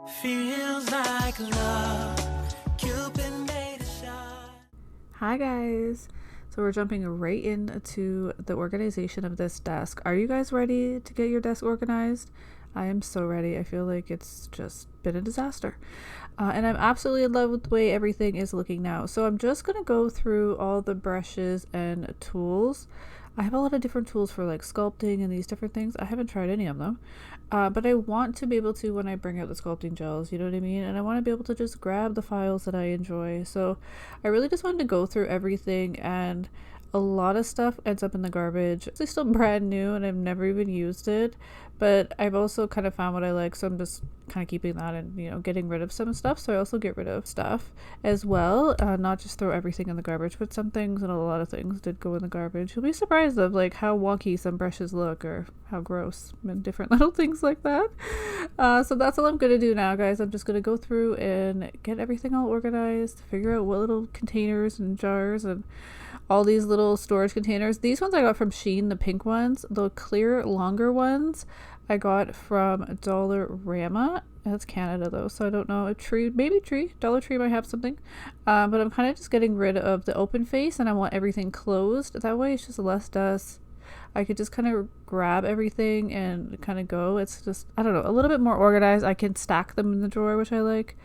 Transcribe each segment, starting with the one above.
Feels like love. Cupid made a shot. Hi guys, so we're jumping right into the organization of this desk. Are you guys ready to get your desk organized? I am so ready. I feel like it's just been a disaster. And I'm absolutely in love with the way everything is looking now. So I'm just going to go through all the brushes and tools. I have a lot of different tools for like sculpting and these different things. I haven't tried any of them. But I want to be able to, when I bring out the sculpting gels, you know what I mean? And I want to be able to just grab the files that I enjoy. So I really just wanted to go through everything, and a lot of stuff ends up in the garbage. It's still brand new and I've never even used it, but I've also kind of found what I like, so I'm just kind of keeping that and, you know, getting rid of some stuff. So I also get rid of stuff as well, not just throw everything in the garbage, but some things and a lot of things did go in the garbage. You'll be surprised of like how wonky some brushes look or how gross and different little things like that. So that's all I'm gonna do now, guys. I'm just gonna go through and get everything all organized, figure out what little containers and jars and all these little storage containers. These ones I got from Shein, the pink ones. The clear, longer ones I got from Dollarama. That's Canada though, so I don't know. Maybe Dollar Tree might have something. But I'm kind of just getting rid of the open face, and I want everything closed. That way it's just less dust. I could just kind of grab everything and kind of go. It's just, I don't know, a little bit more organized. I can stack them in the drawer, which I like.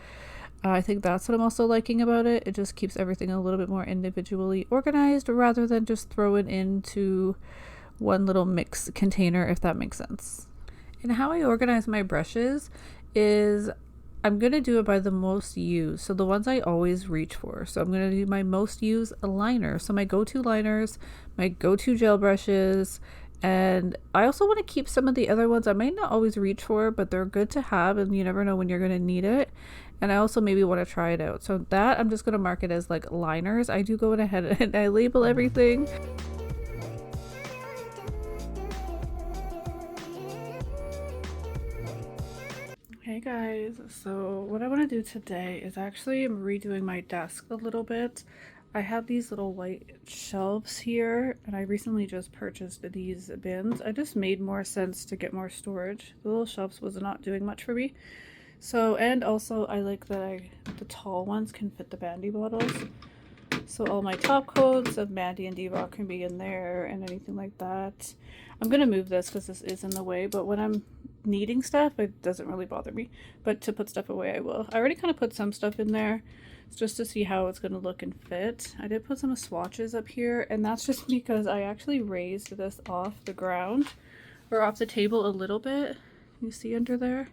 I think that's what I'm also liking about it. It just keeps everything a little bit more individually organized rather than just throw it into one little mix container, if that makes sense. And how I organize my brushes is I'm going to do it by the most used. So the ones I always reach for. So I'm going to do my most used liner. So my go-to liners, my go-to gel brushes, and I also want to keep some of the other ones I might not always reach for, but they're good to have and you never know when you're going to need it. And I also maybe want to try it out. So that I'm just going to mark it as like liners. I do go ahead and I label everything. Hey guys, so what I want to do today is actually I'm redoing my desk a little bit. I have these little white shelves here, and I recently just purchased these bins. I just made more sense to get more storage. The little shelves was not doing much for me. So, and also I like that the tall ones can fit the Bandy bottles. So all my top coats of Mandy and Diva can be in there and anything like that. I'm going to move this because this is in the way, but when I'm needing stuff, it doesn't really bother me. But to put stuff away, I will. I already kind of put some stuff in there just to see how it's going to look and fit. I did put some swatches up here, and that's just because I actually raised this off the ground or off the table a little bit. You see under there?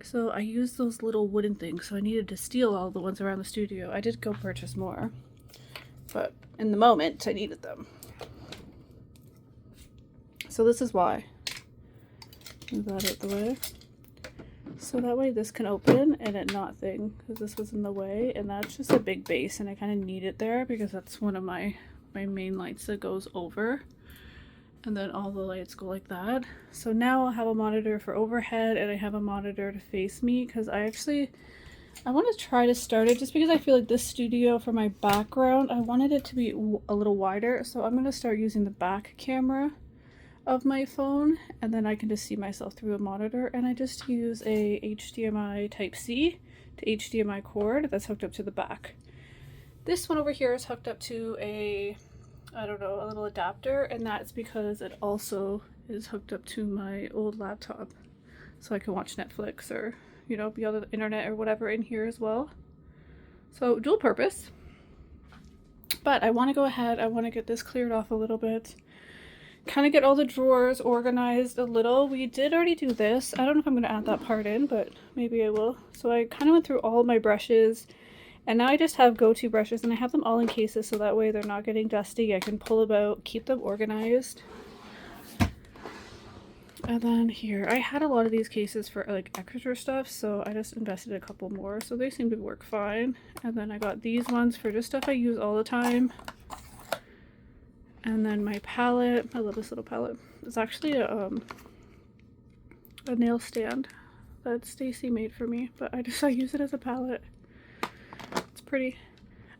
So I used those little wooden things, so I needed to steal all the ones around the studio. I did go purchase more, but in the moment I needed them. So this is why. Move that out the way. So that way this can open and it not thing, because this was in the way, and that's just a big base and I kind of need it there because that's one of my main lights that goes over. And then all the lights go like that. So now I'll have a monitor for overhead and I have a monitor to face me, because I want to try to start it just because I feel like this studio for my background, I wanted it to be a little wider. So I'm going to start using the back camera of my phone, and then I can just see myself through a monitor, and I just use a HDMI Type-C to HDMI cord that's hooked up to the back. This one over here is hooked up to a little adapter, and that's because it also is hooked up to my old laptop, so I can watch Netflix or, you know, be on the internet or whatever in here as well. So dual purpose. But I want to go ahead, I want to get this cleared off a little bit, kind of get all the drawers organized a little. We did already do this. I don't know if I'm going to add that part in, but maybe I will. So I kind of went through all my brushes, and now I just have go-to brushes, and I have them all in cases so that way they're not getting dusty. I can pull them out, keep them organized. And then here, I had a lot of these cases for like extra stuff, so I just invested a couple more, so they seem to work fine. And then I got these ones for just stuff I use all the time. And then my palette, I love this little palette. It's actually a nail stand that Stacy made for me, but I use it as a palette. It's pretty.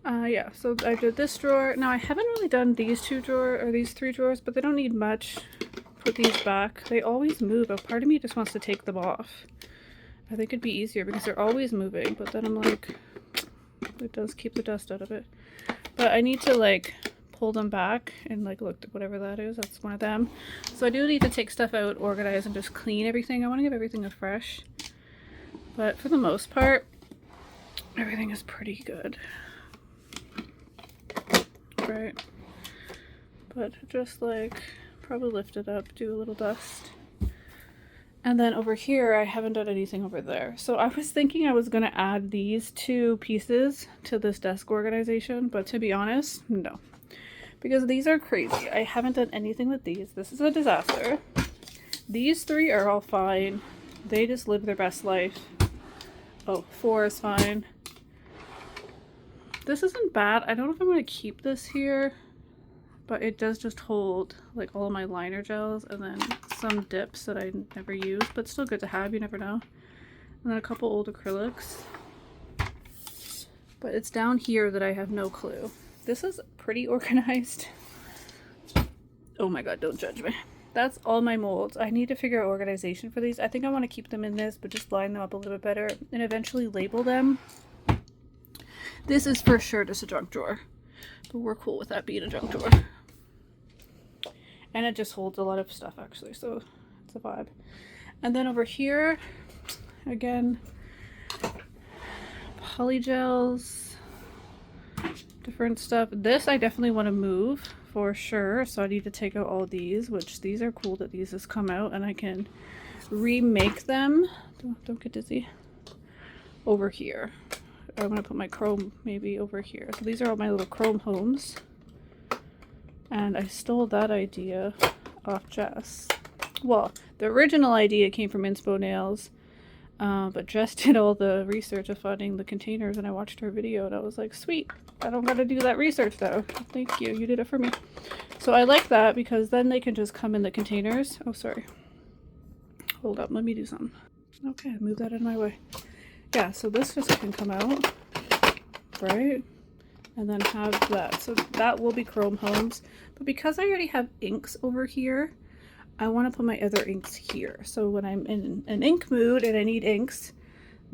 Yeah, so I did this drawer. Now I haven't really done these three drawers, but they don't need much. Put these back. They always move. A part of me just wants to take them off. I think it'd be easier because they're always moving, but then I'm like, it does keep the dust out of it. But I need to like pull them back and like look at whatever that is. That's one of them. So I do need to take stuff out, organize, and just clean everything. I want to give everything a fresh. But for the most part, everything is pretty good. Right. But just like probably lift it up, do a little dust. And then over here, I haven't done anything over there. So I was thinking I was going to add these two pieces to this desk organization, but to be honest, no. Because these are crazy. I haven't done anything with these. This is a disaster. These three are all fine. They just live their best life. Oh, 4 is fine. This isn't bad. I don't know if I'm going to keep this here, but it does just hold like all of my liner gels and then some dips that I never use, but still good to have, you never know. And then a couple old acrylics. But it's down here that I have no clue. This is pretty organized. Oh my god, don't judge me. That's all my molds. I need to figure out organization for these. I think I want to keep them in this, but just line them up a little bit better and eventually label them. This is for sure just a junk drawer, but we're cool with that being a junk drawer. And it just holds a lot of stuff actually, so it's a vibe. And then over here, again, polygels, different stuff. This I definitely want to move for sure, so I need to take out all these, which these are cool that these has come out and I can remake them. Don't get dizzy. Over here. I'm going to put my chrome maybe over here. So these are all my little chrome homes. And I stole that idea off Jess. Well, the original idea came from Inspo Nails, but Jess did all the research of finding the containers, and I watched her video, and I was like, sweet, I don't gotta do that research though. Thank you, you did it for me. So I like that because then they can just come in the containers. Oh, sorry. Hold up, let me do something. Okay, move that out of my way. Yeah, so this just can come out, right? And then have that. So that will be chrome homes. But because I already have inks over here, I want to put my other inks here. So when I'm in an ink mood and I need inks,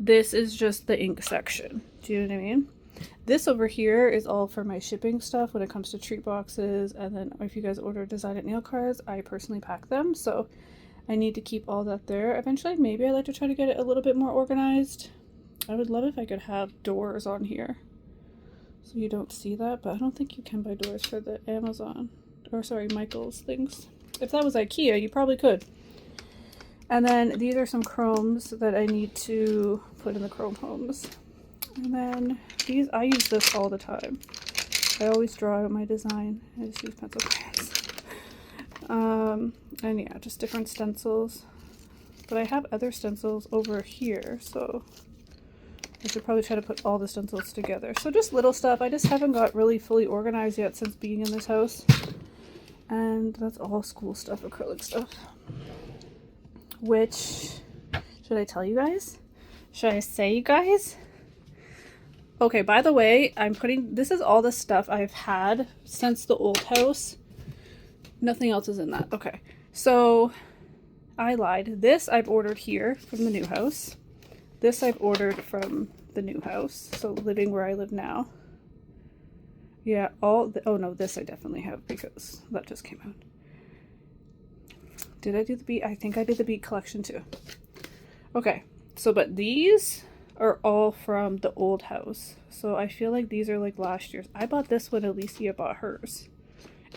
this is just the ink section. Do you know what I mean? This over here is all for my shipping stuff when it comes to treat boxes. And then if you guys order Design It nail cards, I personally pack them. So I need to keep all that there. Eventually, maybe I'd like to try to get it a little bit more organized. I would love if I could have doors on here, so you don't see that, but I don't think you can buy doors for the Amazon, or sorry, Michael's things. If that was IKEA, you probably could. And then these are some chromes that I need to put in the chrome homes. And then these, I use this all the time. I always draw out my design. I just use pencil crayons. And yeah, just different stencils. But I have other stencils over here, so I should probably try to put all the stencils together. So just little stuff. I just haven't got really fully organized yet since being in this house. And that's all school stuff, acrylic stuff. Which, should I tell you guys? Should I say you guys? Okay, by the way, this is all the stuff I've had since the old house. Nothing else is in that. Okay, so I lied. This I've ordered here from the new house. This I've ordered from the new house, so living where I live now. Yeah, oh no, this I definitely have because that just came out. Did I do the bead? I think I did the bead collection too. Okay, so but these are all from the old house. So I feel like these are like last year's. I bought this when Alicia bought hers.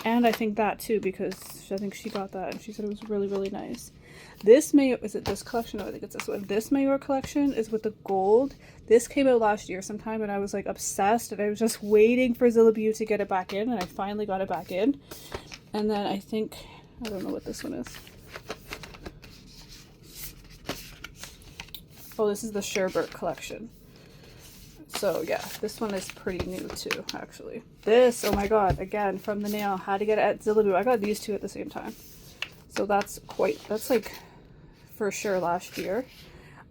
And I think that too, because I think she got that and she said it was really, really nice. This is it this collection? No, I think it's this one. This Makeover collection is with the gold. This came out last year sometime and I was like obsessed and I was just waiting for Zillabu to get it back in, and I finally got it back in. And then I think, I don't know what this one is. Oh, this is the Sherbert collection. So yeah, this one is pretty new too, actually. This, oh my god, again, from the nail. Had to get it at Zillabu. I got these two at the same time. So that's like for sure last year.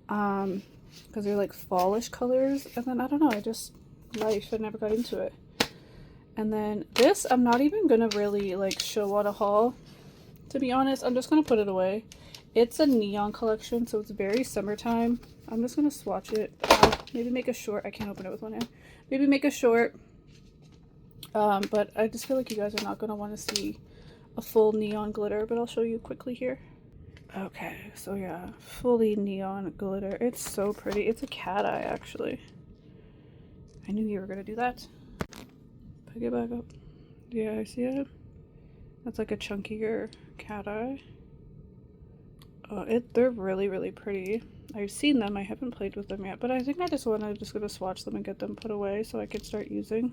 Because they're like fallish colors. And then, I don't know, I never got into it. And then this, I'm not even going to really like show on a haul. To be honest, I'm just going to put it away. It's a neon collection, so it's very summertime. I'm just gonna swatch it. Maybe make a short. I can't open it with one hand. Maybe make a short. But I just feel like you guys are not gonna want to see a full neon glitter, but I'll show you quickly here. Okay, so yeah, fully neon glitter. It's so pretty. It's a cat eye, actually. I knew you were gonna do that. Pick it back up. Yeah, I see it. That's like a chunkier cat eye. They're really, really pretty. I've seen them. I haven't played with them yet, but I think I just gonna swatch them and get them put away so I can start using.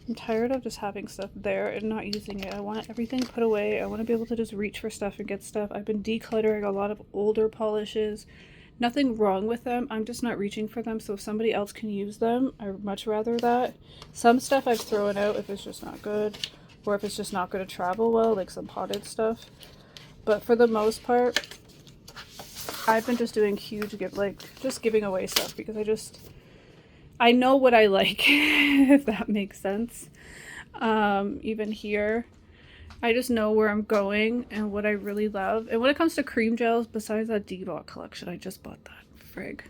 I'm tired of just having stuff there and not using it. I want everything put away. I want to be able to just reach for stuff and get stuff. I've been decluttering a lot of older polishes. Nothing wrong with them. I'm just not reaching for them. So if somebody else can use them, I'd much rather that. Some stuff I've thrown out if it's just not good, or if it's just not going to travel well, like some potted stuff. But for the most part, I've been just doing huge just giving away stuff because I know what I like, if that makes sense. Even here, I just know where I'm going and what I really love. And when it comes to cream gels, besides that D-Bot collection, I just bought that, frig.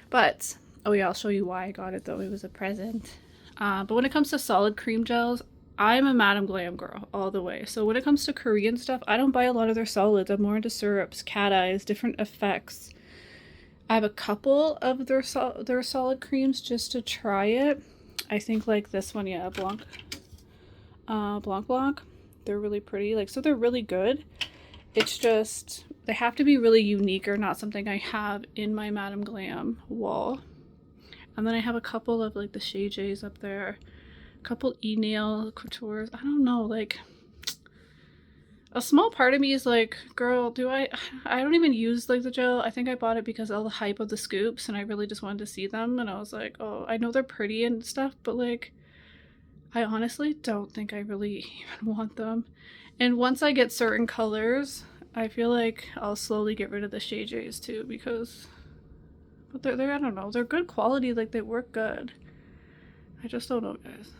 But, oh yeah, I'll show you why I got it though. It was a present. But when it comes to solid cream gels, I'm a Madame Glam girl all the way. So when it comes to Korean stuff, I don't buy a lot of their solids. I'm more into syrups, cat eyes, different effects. I have a couple of their solid creams just to try it. I think like this one, yeah, Blanc. They're really pretty. Like, so they're really good. It's just, they have to be really unique or not something I have in my Madame Glam wall. And then I have a couple of like the Shea J's up there. A couple E-Nail Coutures. I don't know, like, a small part of me is like, girl, I don't even use like the gel. I think I bought it because of all the hype of the scoops and I really just wanted to see them. And I was like, oh, I know they're pretty and stuff, but like, I honestly don't think I really even want them. And once I get certain colors, I feel like I'll slowly get rid of the Shea J's too because, but they're I don't know, they're good quality, like they work good. I just don't know, guys.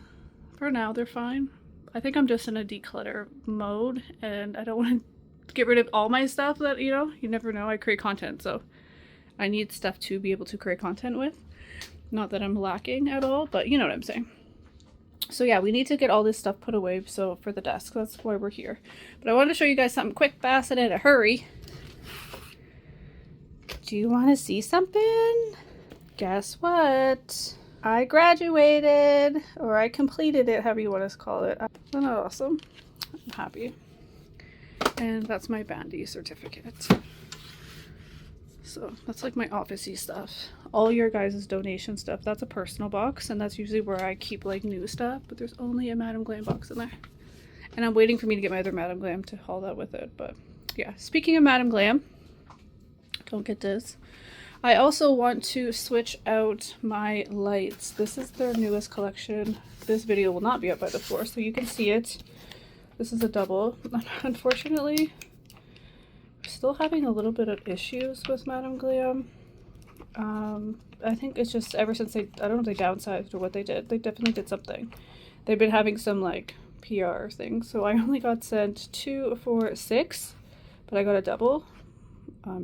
For now, they're fine. I think I'm just in a declutter mode and I don't want to get rid of all my stuff that, you know, you never know. I create content, so I need stuff to be able to create content with. Not that I'm lacking at all, but you know what I'm saying. So yeah, we need to get all this stuff put away so for the desk. That's why we're here. But I wanted to show you guys something quick, fast, and in a hurry. Do you want to see something? Guess what? I graduated, or I completed it, however you want to call it. Isn't that awesome? I'm happy. And that's my Bandy certificate. So that's like my officey stuff. All your guys' donation stuff, that's a personal box, and that's usually where I keep like new stuff, but there's only a Madame Glam box in there. And I'm waiting for me to get my other Madame Glam to haul that with it, but yeah. Speaking of Madame Glam, don't get this. I also want to switch out my lights. This is their newest collection. This video will not be up by the 4th, so you can see it. This is a double. Unfortunately, we're still having a little bit of issues with Madame Glam. I think it's just ever since I don't know if they downsized or what they did. They definitely did something. They've been having some like PR things. So I only got sent 2 for $6, but I got a double.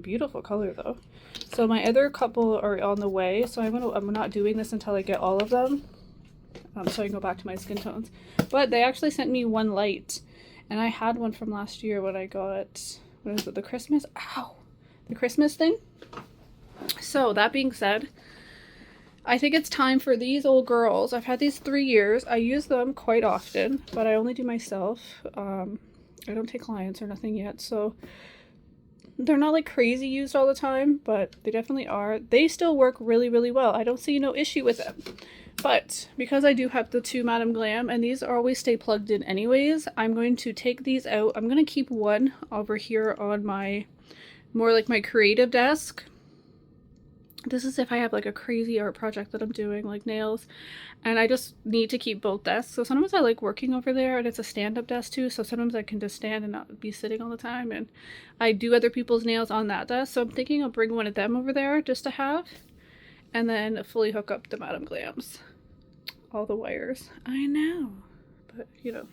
Beautiful color though. So my other couple are on the way, so I'm not doing this until I get all of them, so I can go back to my skin tones. But they actually sent me one light, and I had one from last year when I got, what is it, the Christmas thing. So that being said, I think it's time for these old girls. I've had these 3 years. I use them quite often, but I only do myself. I don't take clients or nothing yet, so they're not like crazy used all the time, but they definitely are. They still work really, really well. I don't see no issue with them. But because I do have the 2 Madame Glam, and these always stay plugged in anyways, I'm going to take these out. I'm going to keep one over here on my, more like my creative desk. This is if I have like a crazy art project that I'm doing, like nails, and I just need to keep both desks. So sometimes I like working over there, and it's a stand-up desk too, so sometimes I can just stand and not be sitting all the time, and I do other people's nails on that desk. So I'm thinking I'll bring one of them over there just to have, and then fully hook up the Madame Glams. All the wires. I know, but you know.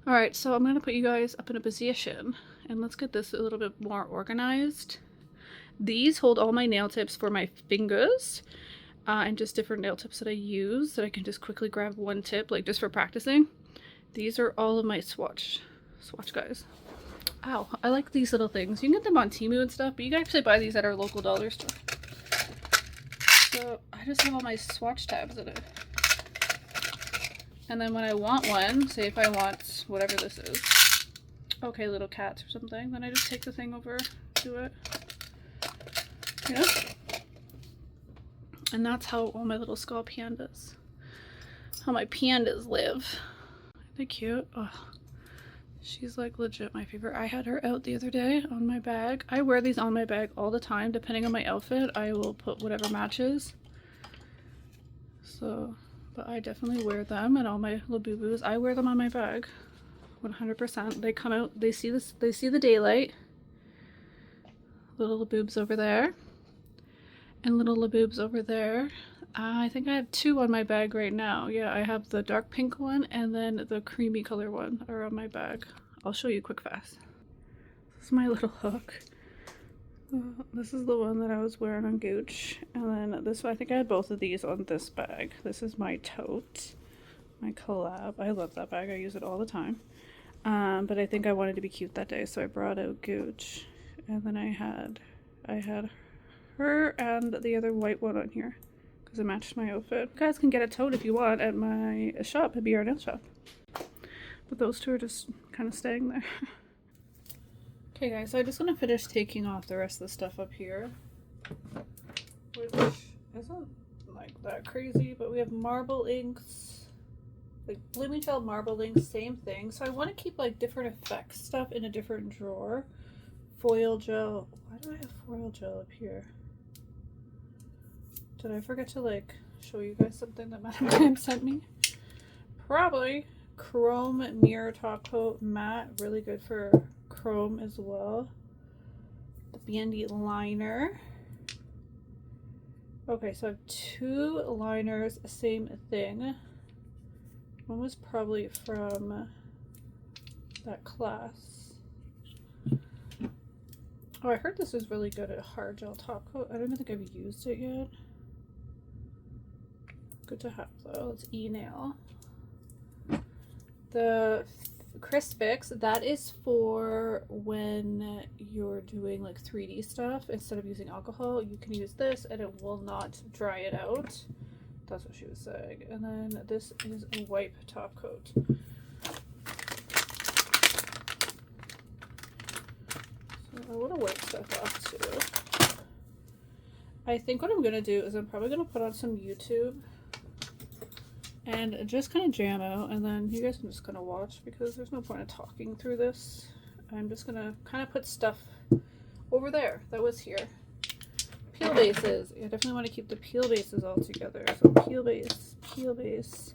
Alright, so I'm going to put you guys up in a position And let's get this a little bit more organized. These hold all my nail tips for my fingers, and just different nail tips that I use that I can just quickly grab one tip, like just for practicing. These are all of my swatch guys. Ow, I like these little things. You can get them on Temu and stuff, but you can actually buy these at our local dollar store. So I just have all my swatch tabs in it. And then when I want one, say if I want whatever this is, okay, little cats or something, then I just take the thing over to it. Yeah. And that's how all my little skull pandas, how my pandas live. Aren't they cute? Oh, she's like legit my favorite. I had her out the other day on my bag. I wear these on my bag all the time. Depending on my outfit, I will put whatever matches. So, but I definitely wear them, and all my little boo-boos, I wear them on my bag 100%. They come out, they see this, they see the daylight. Little boobs over there. And little laboobs over there. I think I have two on my bag right now. Yeah, I have the dark pink one and then the creamy color one are on my bag. I'll show you quick fast. This is my little hook. This is the one that I was wearing on Gooch. And then this one, I think I had both of these on this bag. This is my tote, my collab. I love that bag. I use it all the time. But I think I wanted to be cute that day, so I brought out Gooch. And then I had her and the other white one on here because it matched my outfit. You guys can get a tote if you want at my shop, at BR Nail Shop. But those two are just kind of staying there. Okay guys, so I'm just going to finish taking off the rest of the stuff up here, which isn't like that crazy, but we have marble inks, like blooming gel marble inks, same thing. So I want to keep like different effects stuff in a different drawer. Foil gel. Why do I have foil gel up here? Did I forget to like show you guys something that Madame Glam sent me? Probably. Chrome mirror top coat matte, really good for chrome as well. The Bandy liner. Okay, so I have two liners, same thing. One was probably from that class. Oh, I heard this is really good at hard gel top coat. I don't even think I've used it yet. Good to have though. It's E-Nail. The Crisp Fix, that is for when you're doing like 3D stuff. Instead of using alcohol, you can use this and it will not dry it out. That's what she was saying. And then this is a wipe top coat. I want to wipe stuff off too. I think what I'm going to do is I'm probably going to put on some YouTube and just kind of jam out, and then you guys can just kind of watch because there's no point in talking through this. I'm just going to kind of put stuff over there that was here. Peel bases. I definitely want to keep the peel bases all together. So peel base, peel base.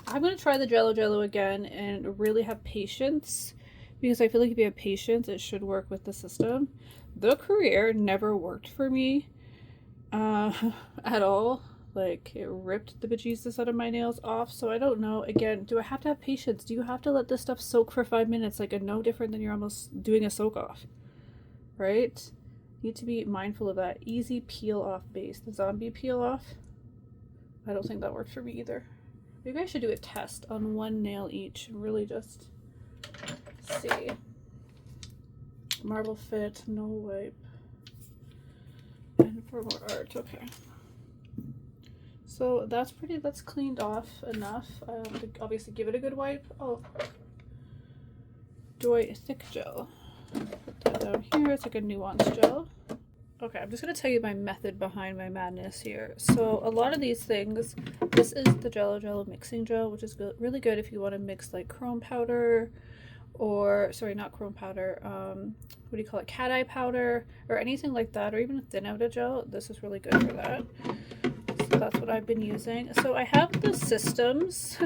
I'm going to try the Jello again and really have patience, because I feel like if you have patience, it should work with the system. The Career never worked for me at all. Like, it ripped the bejesus out of my nails off, so I don't know. Again, do I have to have patience? Do you have to let this stuff soak for 5 minutes? Like, no different than you're almost doing a soak off, right? Need to be mindful of that. Easy peel off base. The zombie peel off, I don't think that works for me either. Maybe I should do a test on one nail each. Really just see. Marble fit, no wipe. And for more art, okay. So that's cleaned off enough. I have to obviously give it a good wipe. Oh, Joy Thick Gel. Put that down here. It's like a nuanced gel. Okay, I'm just going to tell you my method behind my madness here. So a lot of these things, this is the Jello mixing gel, which is good, really good if you want to mix like chrome powder, or sorry, not chrome powder, what do you call it, cat eye powder, or anything like that, or even a thin outer gel. This is really good for that. So that's what I've been using. So I have the systems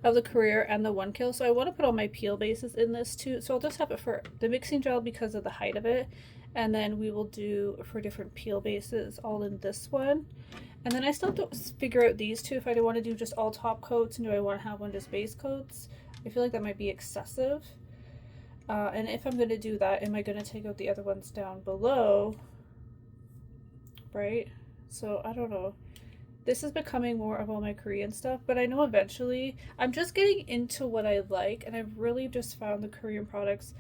of the Career and the One Kill, so I want to put all my peel bases in this too. So I'll just have it for the mixing gel because of the height of it, and then we will do for different peel bases all in this one. And then I still have to figure out these two, if I want to do just all top coats and do I want to have one just base coats. I feel like that might be excessive. And if I'm going to do that, am I going to take out the other ones down below? Right? So I don't know. This is becoming more of all my Korean stuff, but I know eventually I'm just getting into what I like, and I've really just found the Korean products,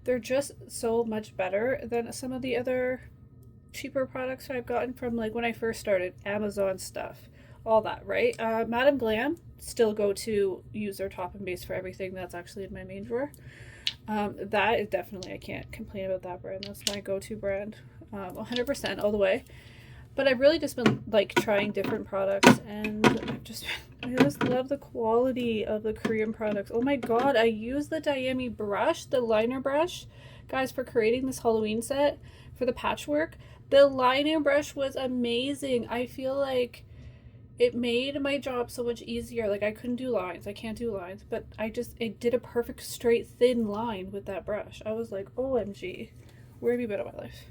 they're just so much better than some of the other cheaper products I've gotten from like when I first started, Amazon stuff, all that, right? Madam Glam, still go to use their top and base for everything. That's actually in my main drawer. That is definitely, I can't complain about that brand. That's my go-to brand, 100% all the way. But I've really just been like trying different products, and I just love the quality of the Korean products. Oh my god, I used the Diami brush, the liner brush, guys, for creating this Halloween set for the patchwork. The liner brush was amazing. I feel like it made my job so much easier. Like I couldn't do lines. I can't do lines, but it did a perfect straight thin line with that brush. I was like, OMG, where have you been in my life?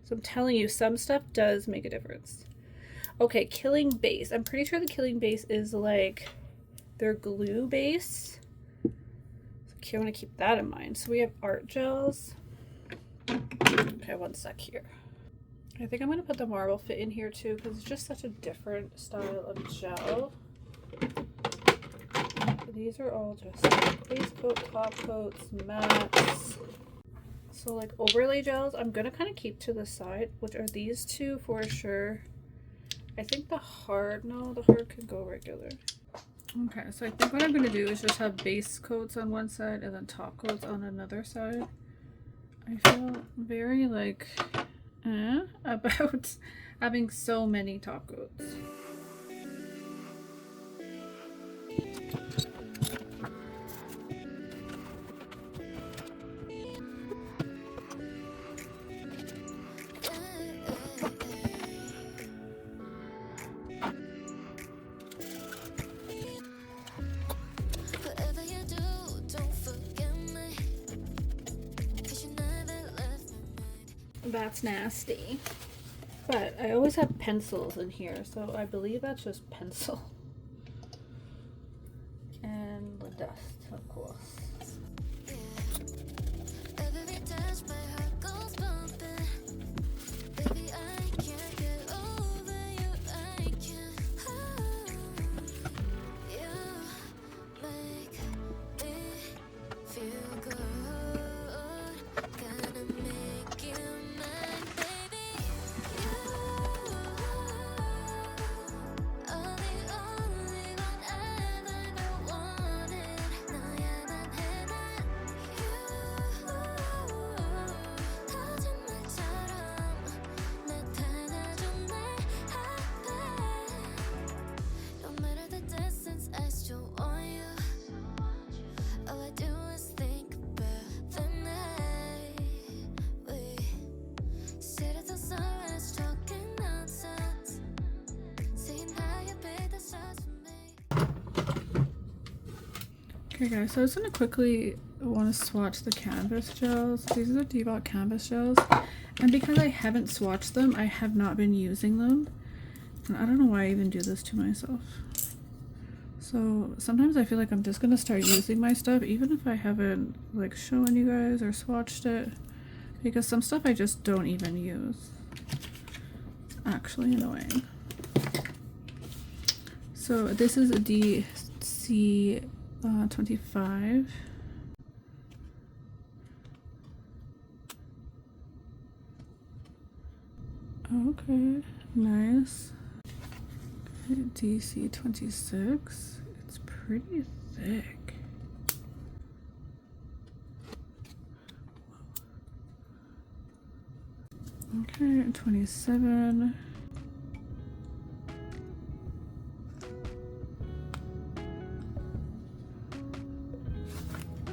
So I'm telling you, some stuff does make a difference. Okay, Killing Base. I'm pretty sure the Killing Base is like their glue base. So I want to keep that in mind. So we have art gels. Okay, one sec here. I think I'm going to put the Marble Fit in here too, because it's just such a different style of gel. These are all just base coat, top coats, mattes. So like overlay gels, I'm going to kind of keep to the side, which are these two for sure. I think the hard could go regular. Okay, so I think what I'm going to do is just have base coats on one side and then top coats on another side. I feel very like about having so many top coats. That's nasty. But I always have pencils in here, so I believe that's just pencil. And the dust, of course. Okay guys, so I was going to quickly want to swatch the canvas gels. These are the Debot canvas gels, and because I haven't swatched them, I have not been using them, and I don't know why I even do this to myself. So sometimes I feel like I'm just going to start using my stuff even if I haven't like shown you guys or swatched it, because some stuff I just don't even use. It's actually annoying. So this is a DC 25. Okay, nice. Okay, DC 26. It's pretty thick. Okay, 27.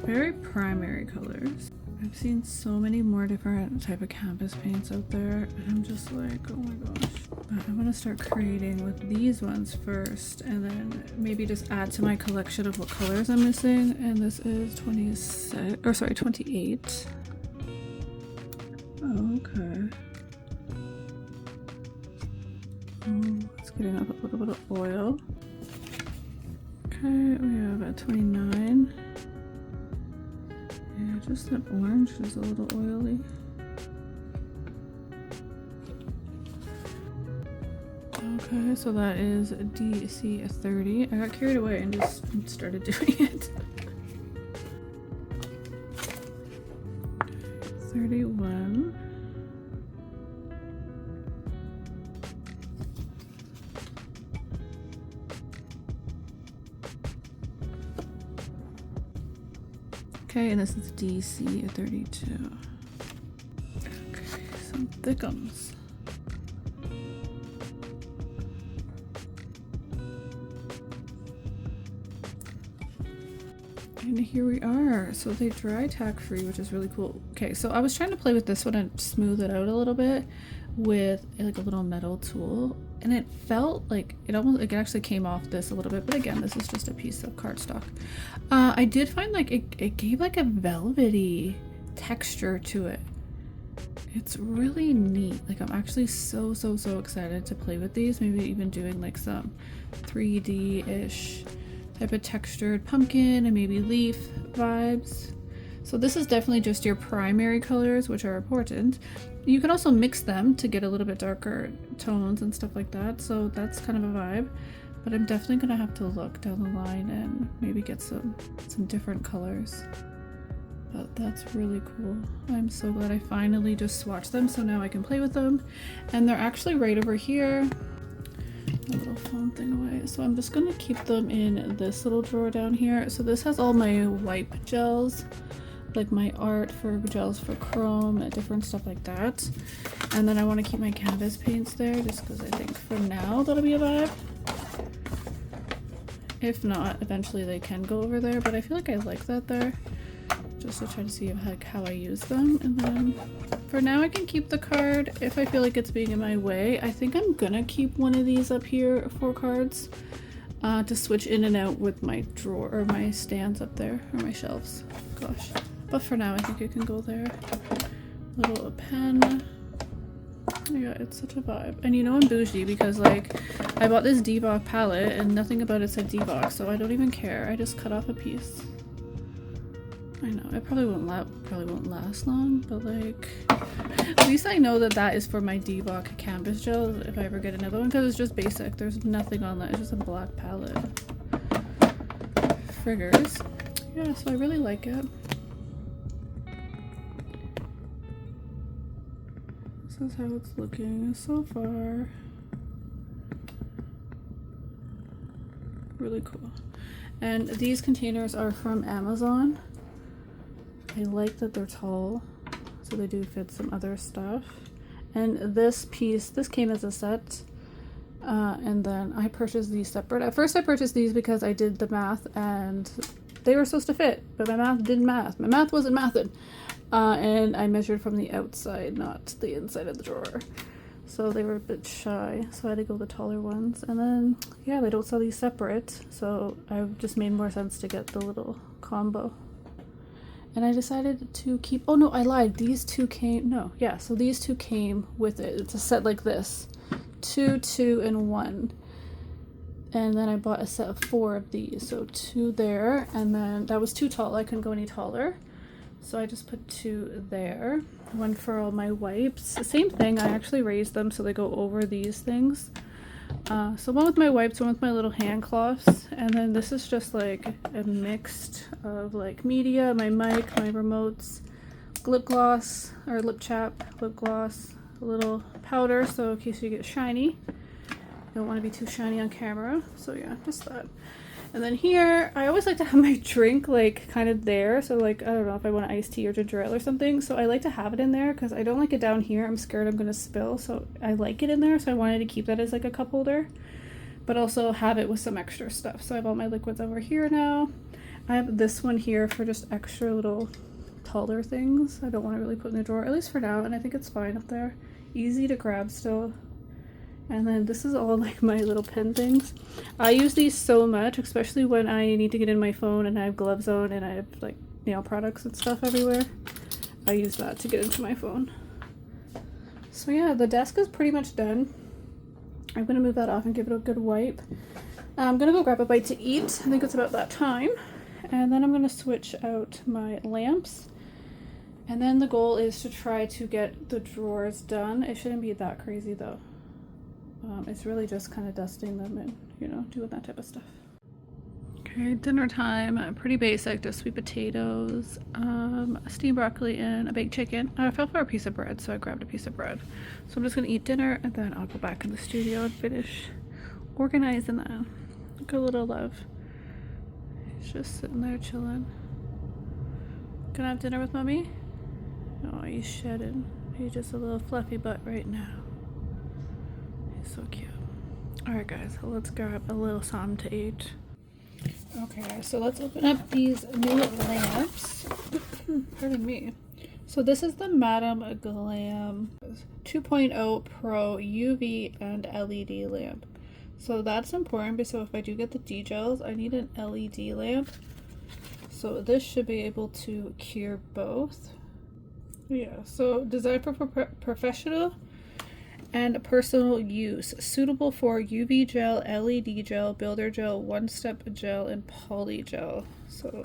Very primary colors. I've seen so many more different type of canvas paints out there, and I'm just like, oh my gosh. But I'm gonna start creating with these ones first, and then maybe just add to my collection of what colors I'm missing. And this is 26, or sorry, 28. Oh, okay. Oh, it's getting up a little bit of oil. Okay, we have a 29. Just that orange is a little oily. Okay, so that is DC30. I got carried away and just started doing it. 31. Okay, and this is DC32. Okay, some thickums. And here we are. So they dry tack free, which is really cool. Okay, so I was trying to play with this one and smooth it out a little bit with like a little metal tool, and it felt like it actually came off this a little bit, but again, this is just a piece of cardstock. I did find like it gave like a velvety texture to it. It's really neat. Like I'm actually so excited to play with these, maybe even doing like some 3D-ish type of textured pumpkin and maybe leaf vibes. So this is definitely just your primary colors, which are important. You can also mix them to get a little bit darker tones and stuff like that, so that's kind of a vibe. But I'm definitely gonna have to look down the line and maybe get some different colors. But that's really cool. I'm so glad I finally just swatched them, so now I can play with them. And they're actually right over here. A little phone thing away. So I'm just gonna keep them in this little drawer down here. So this has all my wipe gels, like my art for gels for chrome and different stuff like that. And then I want to keep my canvas paints there just because I think for now that'll be a vibe. If not, eventually they can go over there, but I feel like I like that there, just to try to see how I use them. And then for now I can keep the card if I feel like it's being in my way. I think I'm gonna keep one of these up here for cards to switch in and out with my drawer or my stands up there, or my shelves. Gosh. But for now I think it can go there. Little pen. Yeah, it's such a vibe. And you know I'm bougie because like I bought this D-Box palette and nothing about it said D-Box, so I don't even care. I just cut off a piece. I know, it probably won't last long, but like at least I know that that is for my D-Box canvas gel if I ever get another one, because it's just basic. There's nothing on that. It's just a black palette. Friggers. Yeah, so I really like it. This is how it's looking so far. Really cool. And these containers are from Amazon. I like that they're tall, so they do fit some other stuff. And this piece, this came as a set, and then I purchased these separate. At first I purchased these because I did the math and they were supposed to fit, but my math didn't math. My math wasn't mathin'. And I measured from the outside, not the inside of the drawer. So they were a bit shy, so I had to go the taller ones. And then, yeah, they don't sell these separate, so I just made more sense to get the little combo. And I decided to keep, oh no, I lied. These two came, no, yeah, so these two came with it. It's a set like this. 2, 2, and 1. And then I bought a set of 4 of these. So 2 there, and then that was too tall. I couldn't go any taller. So I just put 2 there. 1 for all my wipes. Same thing, I actually raised them so they go over these things. So 1 with my wipes, 1 with my little hand cloths, and then this is just like a mixed of like media, my mic, my remotes, lip gloss or lip chap, lip gloss, a little powder so in case you get shiny. You don't want to be too shiny on camera. So yeah, just that. And then here, I always like to have my drink like kind of there. So like, I don't know if I want iced tea or ginger ale or something. So I like to have it in there because I don't like it down here. I'm scared I'm going to spill. So I like it in there. So I wanted to keep that as like a cup holder, but also have it with some extra stuff. So I have all my liquids over here now. I have this one here for just extra little taller things. I don't want to really put in the drawer, at least for now. And I think it's fine up there. Easy to grab still. And then this is all like my little pen things. I use these so much, especially when I need to get in my phone and I have gloves on and I have like nail products and stuff everywhere. I use that to get into my phone. So yeah, the desk is pretty much done. I'm gonna move that off and give it a good wipe. I'm gonna go grab a bite to eat. I think it's about that time. And then I'm gonna switch out my lamps And then the goal is to try to get the drawers done. It shouldn't be that crazy though. It's really just kind of dusting them and, you know, doing that type of stuff. Okay, dinner time. Pretty basic, just sweet potatoes, steamed broccoli, and a baked chicken. I fell for a piece of bread, so I grabbed a piece of bread. So I'm just gonna eat dinner, and then I'll go back in the studio and finish organizing that. Look at little love. He's just sitting there chilling. Gonna have dinner with mommy? Oh, he's shedding. He's just a little fluffy butt right now. He's so cute. Alright guys, so let's grab a little something to eat. Okay, so let's open up these new lamps. Pardon me. So this is the Madame Glam 2.0 Pro UV and LED lamp. So that's important because if I do get the D-gels, I need an LED lamp. So this should be able to cure both. Yeah, so designed for professional and personal use, suitable for UV gel, LED gel, builder gel, one-step gel, and poly gel. So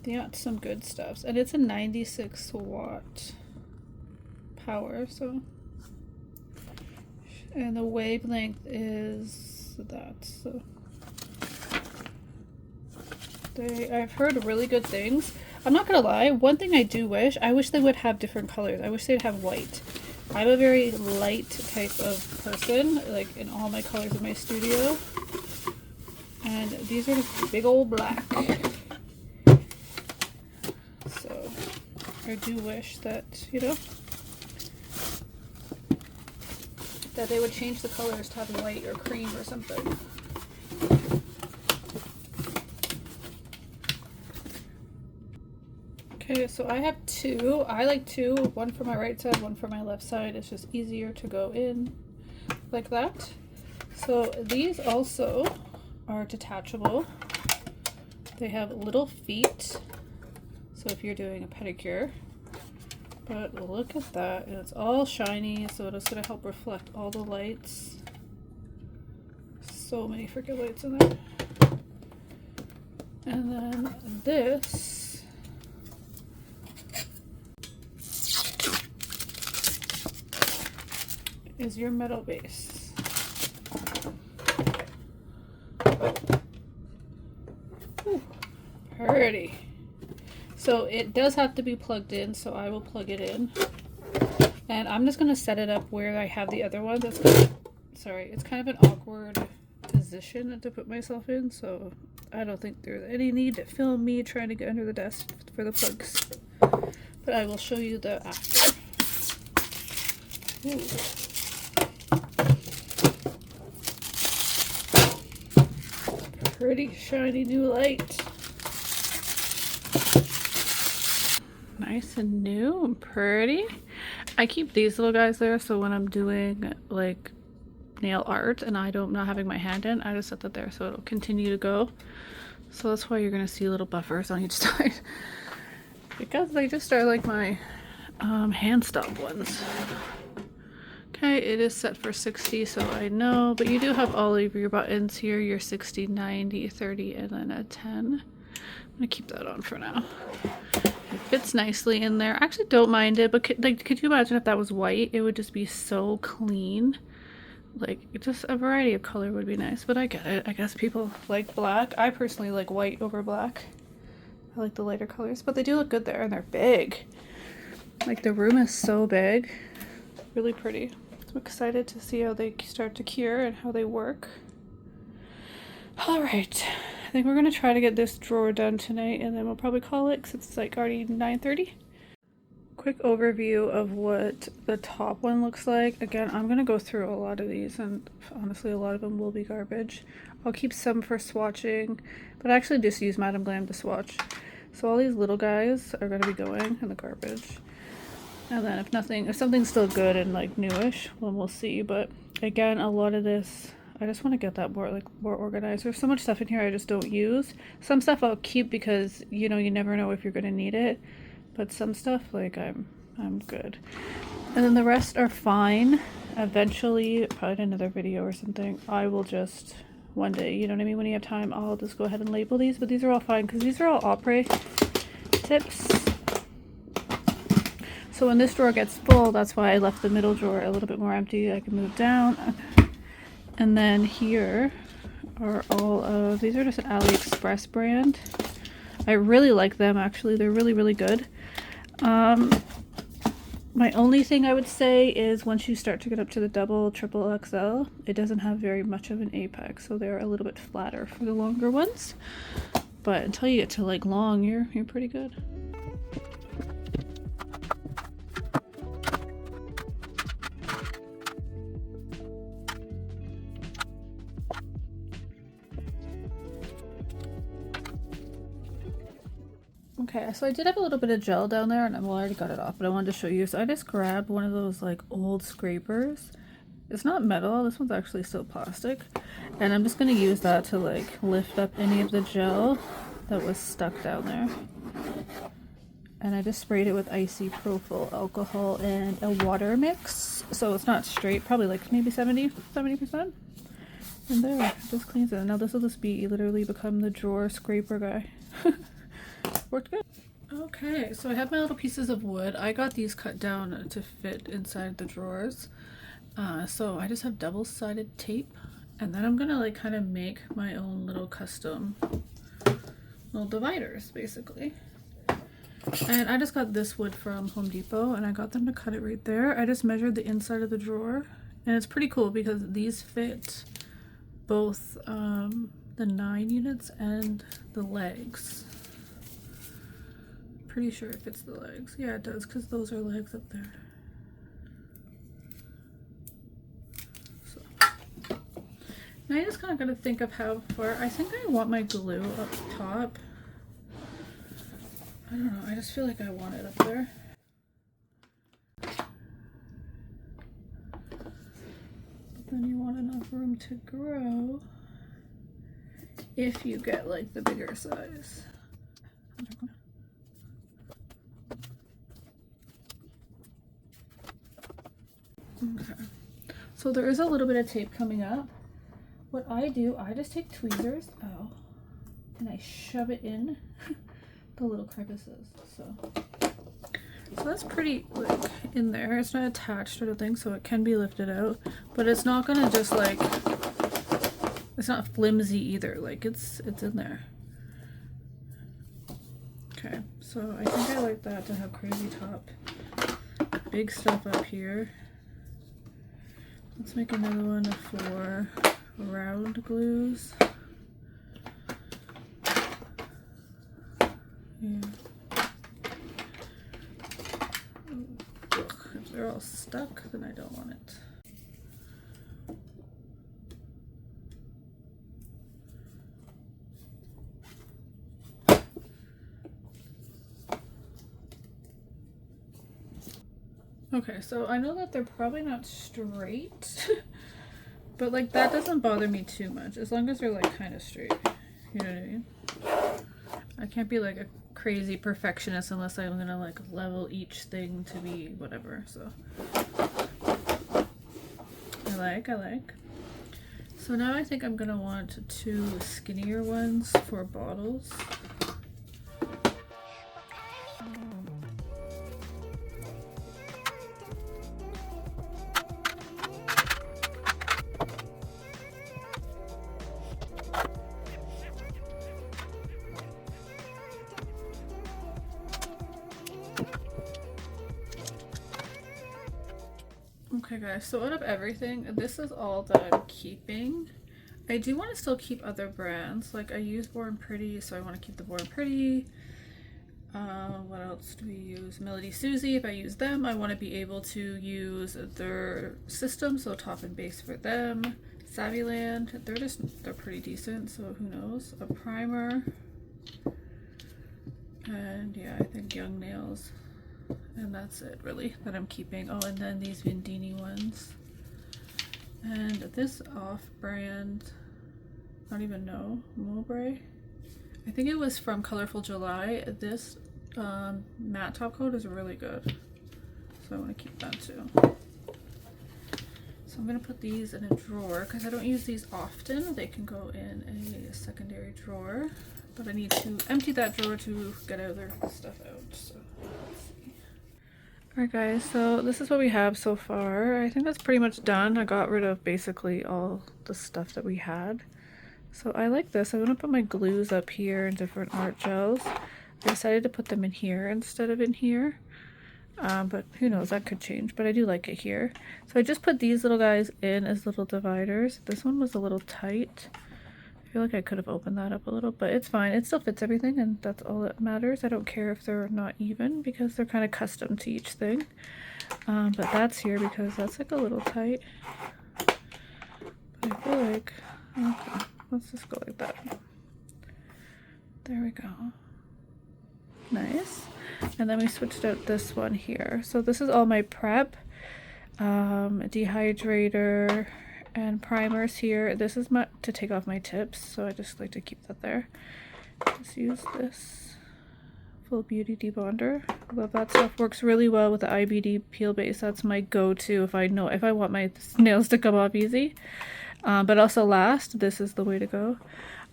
yeah, some good stuff. And it's a 96 watt power, so, and the wavelength is that. So I've heard really good things. I'm not gonna lie, one thing I wish they would have different colors. I wish they'd have white. I'm a very light type of person, like in all my colors in my studio. And these are just big old black. So I do wish that, you know, that they would change the colors to have white or cream or something. Okay, so I have two. I like two, one for my right side, one for my left side. It's just easier to go in like that. So these also are detachable. They have little feet, so if you're doing a pedicure. But look at that, and it's all shiny, so it's gonna help reflect all the lights. So many freaking lights in there. And then this is your metal base. Ooh, pretty. So it does have to be plugged in, so I will plug it in. And I'm just gonna set it up where I have the other one. Sorry, it's kind of an awkward position to put myself in, so I don't think there's any need to film me trying to get under the desk for the plugs. But I will show you the after. Ooh. Pretty shiny new light. Nice and new and pretty. I keep these little guys there so when I'm doing like nail art and I'm not having my hand in, I just set that there so it'll continue to go. So that's why you're gonna see little buffers on each side. Because they just are like my hand stop ones. Okay, it is set for 60, so I know, but you do have all of your buttons here, your 60, 90, 30, and then a 10. I'm gonna keep that on for now. It fits nicely in there. I actually don't mind it, but could you imagine if that was white? It would just be so clean. Like, just a variety of color would be nice, but I get it. I guess people like black. I personally like white over black. I like the lighter colors, but they do look good there, and they're big. Like, the room is so big. Really pretty. I'm excited to see how they start to cure and how they work. All right, I think we're gonna try to get this drawer done tonight, and then we'll probably call it because it's like already 9:30. Quick overview of what the top one looks like. Again, I'm gonna go through a lot of these, and honestly, a lot of them will be garbage. I'll keep some for swatching, but I actually just use Madame Glam to swatch. So all these little guys are gonna be going in the garbage. And then if something's still good and like newish, then we'll see. But again, a lot of this, I just want to get that more organized. There's so much stuff in here I just don't use. Some stuff I'll keep because, you know, you never know if you're going to need it. But some stuff, like, I'm good. And then the rest are fine. Eventually, probably in another video or something, I will just, one day, you know what I mean? When you have time, I'll just go ahead and label these. But these are all fine because these are all opera tips. So when this drawer gets full, that's why I left the middle drawer a little bit more empty. I can move down. And then here are all of, these are just an AliExpress brand. I really like them actually. They're really, really good. My only thing I would say is once you start to get up to the double, triple XL, it doesn't have very much of an apex, so they're a little bit flatter for the longer ones. But until you get to like long, you're pretty good. Okay, so I did have a little bit of gel down there, and I've already got it off, but I wanted to show you. So I just grabbed one of those like old scrapers. It's not metal, this one's actually still plastic. And I'm just gonna use that to like lift up any of the gel that was stuck down there. And I just sprayed it with icy propyl alcohol and a water mix. So it's not straight, probably like maybe 70%. And there, it just cleans it. Now this will just be literally become the drawer scraper guy. Worked good. Okay, so I have my little pieces of wood. I got these cut down to fit inside the drawers. So I just have double-sided tape, and then I'm gonna like kind of make my own little custom little dividers basically. And I just got this wood from Home Depot, and I got them to cut it right there. I just measured the inside of the drawer, and it's pretty cool because these fit both the 9 units and the legs. Pretty sure it fits the legs. Yeah, it does, because those are legs up there. So now I just kind of got to think of how far. I think I want my glue up top. I don't know, I just feel like I want it up there. But then you want enough room to grow if you get like the bigger size. Okay, so there is a little bit of tape coming up. What I do, I just take tweezers, and I shove it in the little crevices. So that's pretty like in there. It's not attached, I don't think, so it can be lifted out, but it's not gonna just like, it's not flimsy either. Like it's in there. Okay, so I think I like that to have crazy top. Big stuff up here. Let's make another one for round glues. Yeah. Ugh, if they're all stuck, then I don't want it. Okay, so I know that they're probably not straight, but like that doesn't bother me too much as long as they're like kind of straight. You know what I mean? I can't be like a crazy perfectionist unless I'm gonna like level each thing to be whatever. So I like. So now I think I'm gonna want 2 skinnier ones for bottles. Okay guys, so out of everything, this is all that I'm keeping. I do want to still keep other brands. Like I use Born Pretty, so I want to keep the Born Pretty. What else do we use? Melody Susie, if I use them, I want to be able to use their system, so top and base for them. Savvyland, they're pretty decent, so who knows. A primer. And yeah, I think Young Nails. And that's it really that I'm keeping. Oh, and then these Vindini ones. And this off-brand, I don't even know, Mowbray. I think it was from Colorful July. This matte top coat is really good. So I want to keep that too. So I'm going to put these in a drawer because I don't use these often. They can go in a secondary drawer. But I need to empty that drawer to get other stuff out. So let's see. Alright guys, so this is what we have so far. I think that's pretty much done. I got rid of basically all the stuff that we had. So I like this. I'm going to put my glues up here and different art gels. I decided to put them in here instead of in here. But who knows, that could change. But I do like it here. So I just put these little guys in as little dividers. This one was a little tight. I feel like I could have opened that up a little, but it's fine. It still fits everything, and that's all that matters. I don't care if they're not even because they're kind of custom to each thing. But that's here because that's like a little tight. But I feel like, okay, let's just go like that. There we go. Nice. And then we switched out this one here. So this is all my prep, dehydrator, and primers here. This is to take off my tips, so I just like to keep that there. Just use this Full Beauty Debonder. I love that stuff. Works really well with the IBD peel base. That's my go-to if I want my nails to come off easy, but also last. This is the way to go.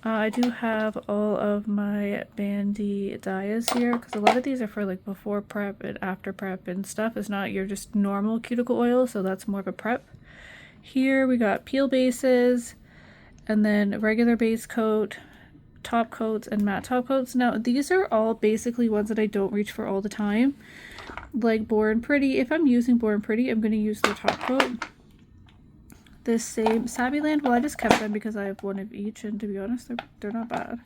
I do have all of my bandy dyes here because a lot of these are for like before prep and after prep and stuff. It's not your just normal cuticle oil, so that's more of a prep. Here we got peel bases and then regular base coat, top coats, and matte top coats. Now these are all basically ones that I don't reach for all the time. Like Born Pretty, if I'm using Born Pretty, I'm going to use the top coat. This same Savvyland, well I just kept them because I have one of each, and to be honest they're not bad.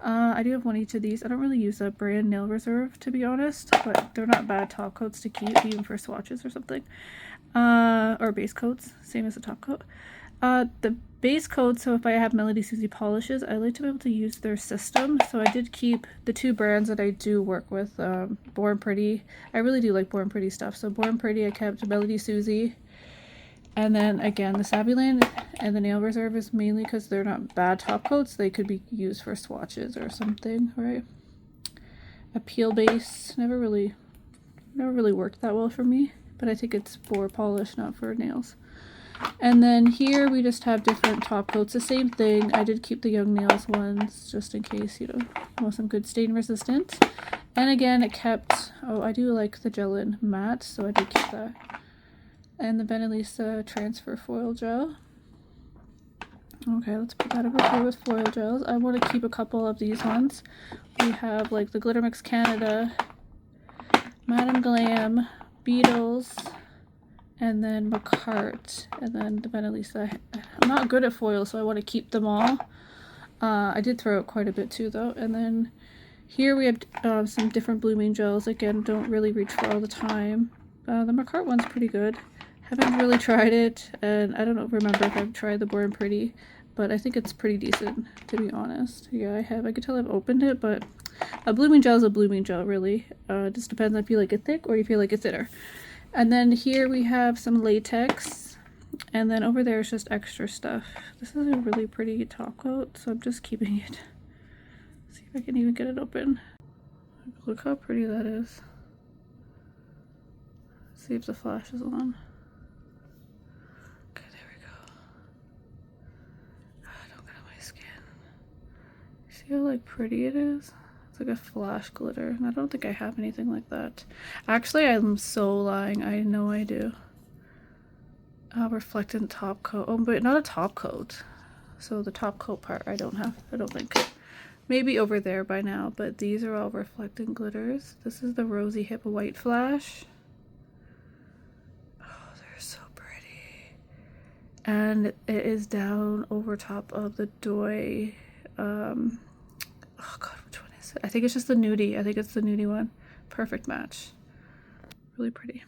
I do have one each of these. I don't really use a brand Nail Reserve to be honest, but they're not bad top coats to keep even for swatches or something. Or base coats, same as the top coat. The base coat, so if I have Melody Susie polishes, I like to be able to use their system. So I did keep the two brands that I do work with, Born Pretty. I really do like Born Pretty stuff. So Born Pretty, I kept Melody Susie. And then again, the Savvyland and the Nail Reserve is mainly because they're not bad top coats. They could be used for swatches or something, right? A peel base never really worked that well for me, but I think it's for polish, not for nails. And then here we just have different top coats. The same thing. I did keep the Young Nails ones just in case, you know, want some good stain resistant. And again, it kept, oh, I do like the Gelin matte, so I did keep that. And the Benelisa transfer foil gel. Okay, let's put that over here with foil gels. I want to keep a couple of these ones. We have like the Glitter Mix Canada, Madame Glam, Beetles, and then Macart, and then the Benelisa. I'm not good at foil, so I want to keep them all. I did throw out quite a bit too though. And then here we have some different blooming gels. Again, don't really reach for all the time. The Macart one's pretty good. Haven't really tried it, and I don't remember if I've tried the Born Pretty, but I think it's pretty decent, to be honest. Yeah, I have. I could tell I've opened it, but a blooming gel is a blooming gel, really. It just depends on if you like it thick or you feel like it's thinner. And then here we have some latex, and then over there is just extra stuff. This is a really pretty top coat, so I'm just keeping it. See if I can even get it open. Look how pretty that is. See if the flash is on. Okay, there we go. Don't get on my skin. See how like pretty it is? It's like a flash glitter, and I don't think I have anything like that. Actually, I'm so lying. I know I do. Reflectant top coat. Oh, but not a top coat. So the top coat part I don't have. I don't think. Maybe over there by now, but these are all reflectant glitters. This is the Rosy Hip White Flash. And it is down over top of the Doi, oh god, which one is it? I think it's just the nudie. I think it's the nudie one. Perfect match. Really pretty.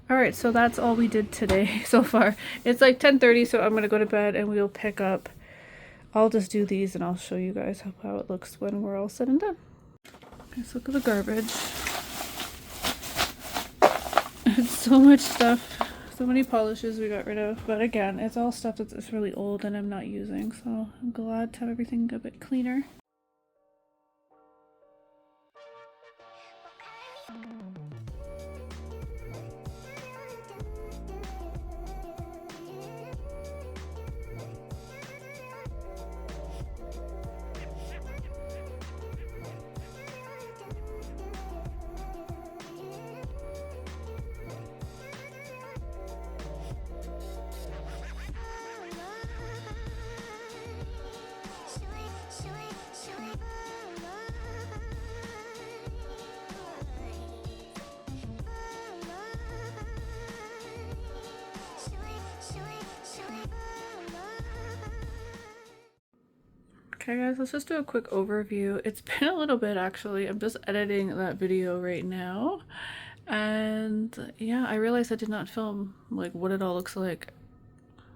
Alright, so that's all we did today so far. It's like 10:30, so I'm gonna go to bed and we'll pick up. I'll just do these and I'll show you guys how it looks when we're all said and done. Okay, so look at the garbage. It's so much stuff. So many polishes we got rid of, but again, it's all stuff that's really old and I'm not using, so I'm glad to have everything a bit cleaner. Okay guys, let's just do a quick overview. It's been a little bit actually. I'm just editing that video right now. And yeah, I realized I did not film like what it all looks like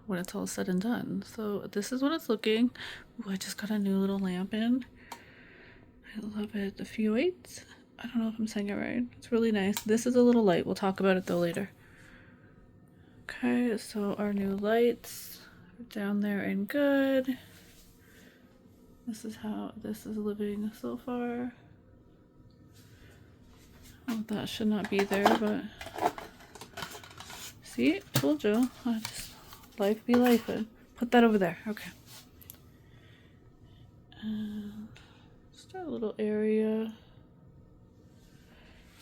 when it's all said and done. So this is what it's looking. Ooh, I just got a new little lamp in. I love it. The F8. I don't know if I'm saying it right. It's really nice. This is a little light. We'll talk about it though later. Okay, so our new lights are down there and good. This is how this is living so far. Oh, that should not be there, but see, told you. Life be life. Put that over there. Okay. And just a little area.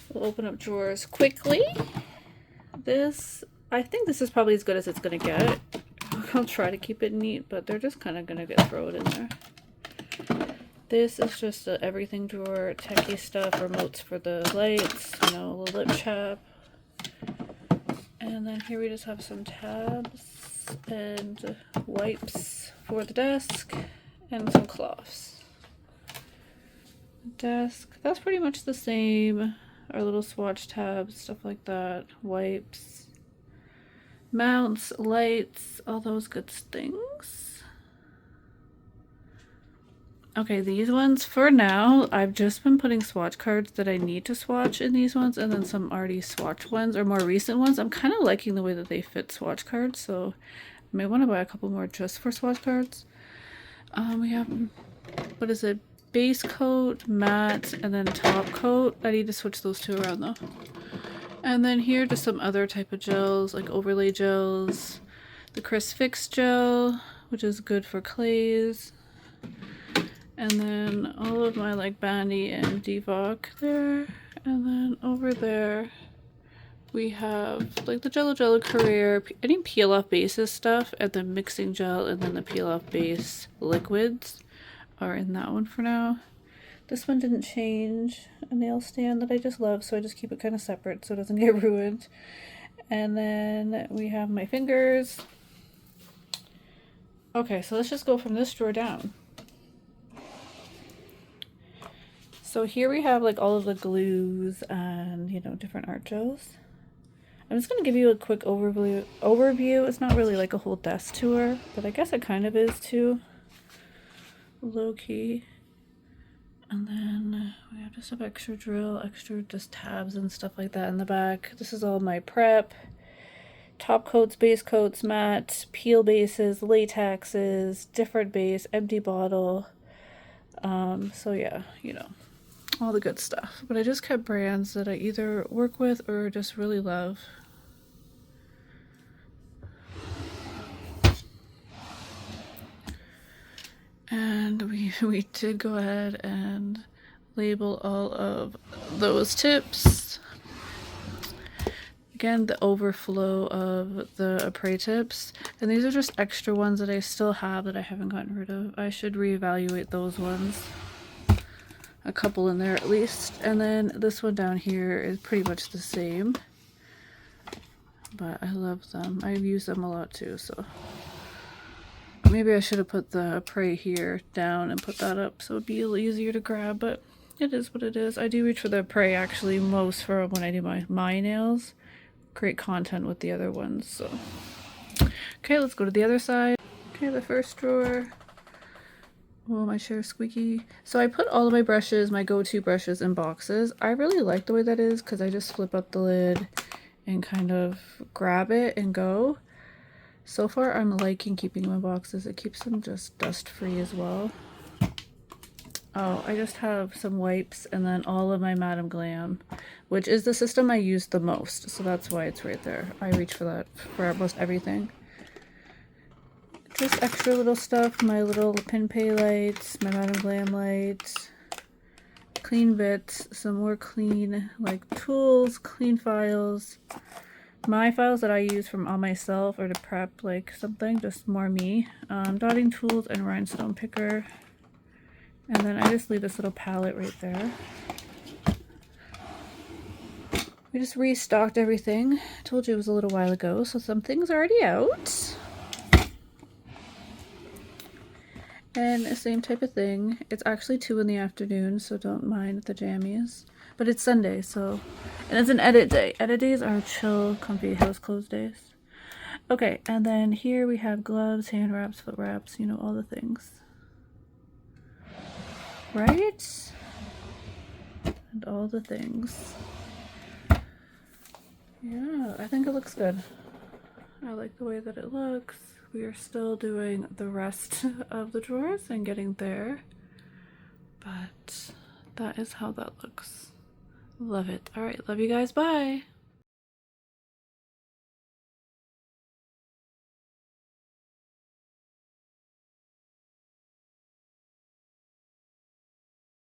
We'll open up drawers quickly. I think this is probably as good as it's gonna get. I'll try to keep it neat, but they're just kind of gonna get thrown in there. This is just a everything drawer, techie stuff, remotes for the lights, you know, a little lip chap. And then here we just have some tabs and wipes for the desk and some cloths. Desk, that's pretty much the same. Our little swatch tabs, stuff like that, wipes, mounts, lights, all those good things. Okay, these ones, for now, I've just been putting swatch cards that I need to swatch in these ones, and then some already swatched ones, or more recent ones. I'm kind of liking the way that they fit swatch cards, so I may want to buy a couple more just for swatch cards. We have, what is it, base coat, matte, and then top coat. I need to switch those two around though. And then here, just some other type of gels, like overlay gels. The Chris Fix gel, which is good for clays. And then all of my like Bandy and Devoc there. And then over there we have like the Jello Career, any peel off bases stuff, and the mixing gel, and then the peel off base liquids are in that one for now. This one didn't change, a nail stand that I just love, so I just keep it kind of separate so it doesn't get ruined. And then we have my fingers. Okay, so let's just go from this drawer down. So here we have like all of the glues and, you know, different art gels. I'm just going to give you a quick overview. It's not really like a whole desk tour, but I guess it kind of is too. Low key. And then we have just some extra drill, extra just tabs and stuff like that in the back. This is all my prep. Top coats, base coats, matte, peel bases, latexes, different base, empty bottle. So yeah, you know, all the good stuff. But I just kept brands that I either work with or just really love. And we did go ahead and label all of those tips. Again, the overflow of the Apres tips. And these are just extra ones that I still have that I haven't gotten rid of. I should reevaluate those ones. A couple in there at least. And then this one down here is pretty much the same. But I love them. I've used them a lot too, so. Maybe I should have put the Apres here down and put that up so it'd be a little easier to grab, but it is what it is. I do reach for the Apres actually most for when I do my nails. Great content with the other ones, so. Okay, let's go to the other side. Okay, the first drawer. Oh, my chair's squeaky. So I put all of my brushes, my go-to brushes, in boxes. I really like the way that is because I just flip up the lid and kind of grab it and go. So far, I'm liking keeping my boxes. It keeps them just dust-free as well. Oh, I just have some wipes and then all of my Madam Glam, which is the system I use the most. So that's why it's right there. I reach for that for almost everything. Just extra little stuff. My little pin pay lights, my Madam Glam lights, clean bits, some more clean like tools, clean files. My files that I use from on myself or to prep like something, just more me. Dotting tools and rhinestone picker. And then I just leave this little palette right there. We just restocked everything. I told you it was a little while ago, so some things are already out. And the same type of thing. It's actually 2 in the afternoon, so don't mind the jammies. But it's Sunday, so... And it's an edit day. Edit days are chill, comfy, house closed days. Okay, and then here we have gloves, hand wraps, foot wraps, you know, all the things. Right? And all the things. Yeah, I think it looks good. I like the way that it looks. We are still doing the rest of the drawers and getting there. But that is how that looks. Love it. All right, love you guys. Bye.